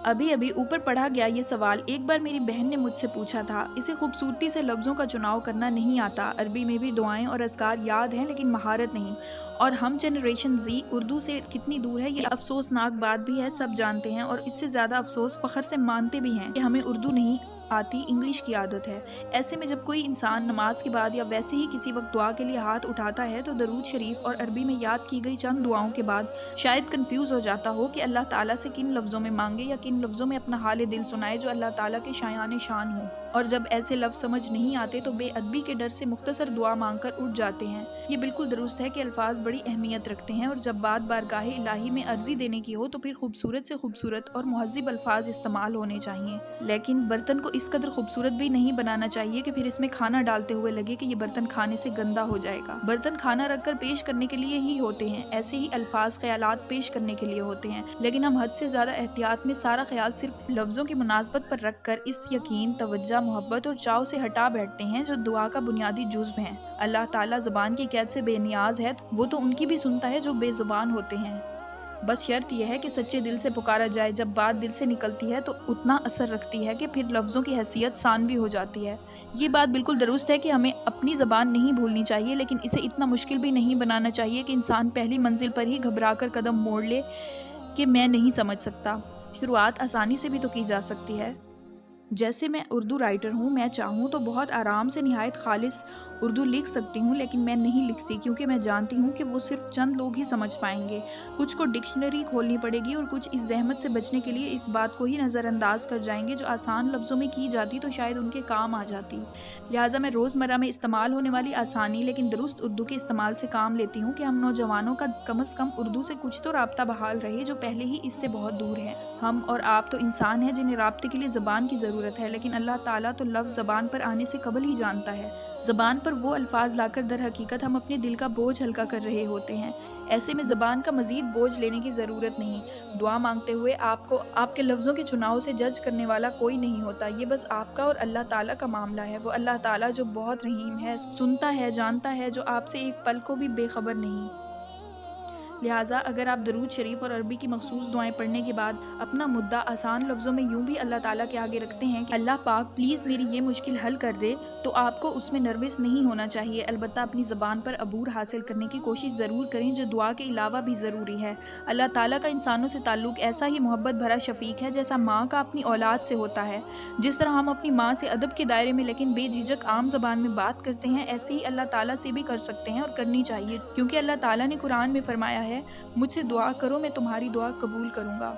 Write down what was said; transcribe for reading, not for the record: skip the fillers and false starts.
ابھی ابھی اوپر پڑھا گیا یہ سوال ایک بار میری بہن نے مجھ سے پوچھا تھا۔ اسے خوبصورتی سے لفظوں کا چناؤ کرنا نہیں آتا۔ عربی میں بھی دعائیں اور اذکار یاد ہیں لیکن مہارت نہیں۔ اور ہم جنریشن زی اردو سے کتنی دور ہے یہ افسوسناک بات بھی ہے، سب جانتے ہیں، اور اس سے زیادہ افسوس فخر سے مانتے بھی ہیں کہ ہمیں اردو نہیں آتی، انگلش کی عادت ہے۔ ایسے میں جب کوئی انسان نماز کے بعد یا ویسے ہی کسی وقت دعا کے لیے ہاتھ اٹھاتا ہے تو درود شریف اور عربی میں یاد کی گئی چند دعاؤں کے بعد شاید کنفیوز ہو جاتا ہو کہ اللہ تعالیٰ سے کن لفظوں میں مانگے یا کن لفظوں میں اپنا حال دل سنائے جو اللہ تعالیٰ کے شایان شان ہوں، اور جب ایسے لفظ سمجھ نہیں آتے تو بے ادبی کے ڈر سے مختصر دعا مانگ کر اٹھ جاتے ہیں۔ یہ بالکل درست ہے کہ الفاظ بڑی اہمیت رکھتے ہیں، اور جب بات بارگاہ الہی میں عرضی دینے کی ہو تو پھر خوبصورت سے خوبصورت اور مہذب الفاظ استعمال ہونے چاہیے، لیکن برتن کو اس قدر خوبصورت بھی نہیں بنانا چاہیے کہ پھر اس میں کھانا ڈالتے ہوئے لگے کہ یہ برتن کھانے سے گندا ہو جائے گا۔ برتن کھانا رکھ کر پیش کرنے کے لیے ہی ہوتے ہیں، ایسے ہی الفاظ خیالات پیش کرنے کے لیے ہوتے ہیں، لیکن ہم حد سے زیادہ احتیاط میں سارا خیال صرف لفظوں کی مناسبت پر رکھ کر اس یقین، توجہ، محبت اور چاؤ سے ہٹا بیٹھتے ہیں جو دعا کا بنیادی جزو ہیں۔ اللہ تعالیٰ زبان کی قید سے بے نیاز ہے، وہ تو ان کی بھی سنتا ہے جو بے زبان ہوتے ہیں۔ بس شرط یہ ہے کہ سچے دل سے پکارا جائے، جب بات دل سے نکلتی ہے تو اتنا اثر رکھتی ہے کہ پھر لفظوں کی حیثیت ثانوی ہو جاتی ہے۔ یہ بات بالکل درست ہے کہ ہمیں اپنی زبان نہیں بھولنی چاہیے، لیکن اسے اتنا مشکل بھی نہیں بنانا چاہیے کہ انسان پہلی منزل پر ہی گھبرا کر قدم موڑ لے کہ میں نہیں سمجھ سکتا۔ شروعات آسانی سے بھی تو کی جا سکتی ہے۔ جیسے میں اردو رائٹر ہوں، میں چاہوں تو بہت آرام سے نہایت خالص اردو لکھ سکتی ہوں، لیکن میں نہیں لکھتی کیونکہ میں جانتی ہوں کہ وہ صرف چند لوگ ہی سمجھ پائیں گے۔ کچھ کو ڈکشنری کھولنی پڑے گی اور کچھ اس زحمت سے بچنے کے لیے اس بات کو ہی نظر انداز کر جائیں گے جو آسان لفظوں میں کی جاتی تو شاید ان کے کام آ جاتی۔ لہٰذا میں روزمرہ میں استعمال ہونے والی آسانی لیکن درست اردو کے استعمال سے کام لیتی ہوں کہ ہم نوجوانوں کا کم از کم اردو سے کچھ تو رابطہ بحال رہے جو پہلے ہی اس سے بہت دور ہے۔ ہم اور آپ تو انسان ہیں جنہیں رابطے کے لیے زبان کی ضرورت ہے، لیکن اللہ تعالیٰ تو لفظ زبان پر آنے سے قبل ہی جانتا ہے۔ زبان پر وہ الفاظ لا کر در حقیقت ہم اپنے دل کا بوجھ ہلکا کر رہے ہوتے ہیں۔ ایسے میں زبان کا مزید بوجھ لینے کی ضرورت نہیں۔ دعا مانگتے ہوئے آپ کو آپ کے لفظوں کے چناؤ سے جج کرنے والا کوئی نہیں ہوتا، یہ بس آپ کا اور اللہ تعالیٰ کا معاملہ ہے۔ وہ اللہ تعالیٰ جو بہت رحیم ہے، سنتا ہے، جانتا ہے، جو آپ سے ایک پل کو بھی بے خبر نہیں۔ لہٰذا اگر آپ درود شریف اور عربی کی مخصوص دعائیں پڑھنے کے بعد اپنا مدعا آسان لفظوں میں یوں بھی اللہ تعالیٰ کے آگے رکھتے ہیں کہ اللہ پاک پلیز میری یہ مشکل حل کر دے، تو آپ کو اس میں نروس نہیں ہونا چاہیے۔ البتہ اپنی زبان پر عبور حاصل کرنے کی کوشش ضرور کریں جو دعا کے علاوہ بھی ضروری ہے۔ اللہ تعالیٰ کا انسانوں سے تعلق ایسا ہی محبت بھرا شفیق ہے جیسا ماں کا اپنی اولاد سے ہوتا ہے۔ جس طرح ہم اپنی ماں سے ادب کے دائرے میں لیکن بے جھجک عام زبان میں بات کرتے ہیں، ایسے ہی اللہ تعالیٰ سے بھی کر سکتے ہیں اور کرنی چاہیے، کیونکہ اللہ تعالیٰ نے قرآن میں فرمایا ہے، مجھ سے دعا کرو میں تمہاری دعا قبول کروں گا۔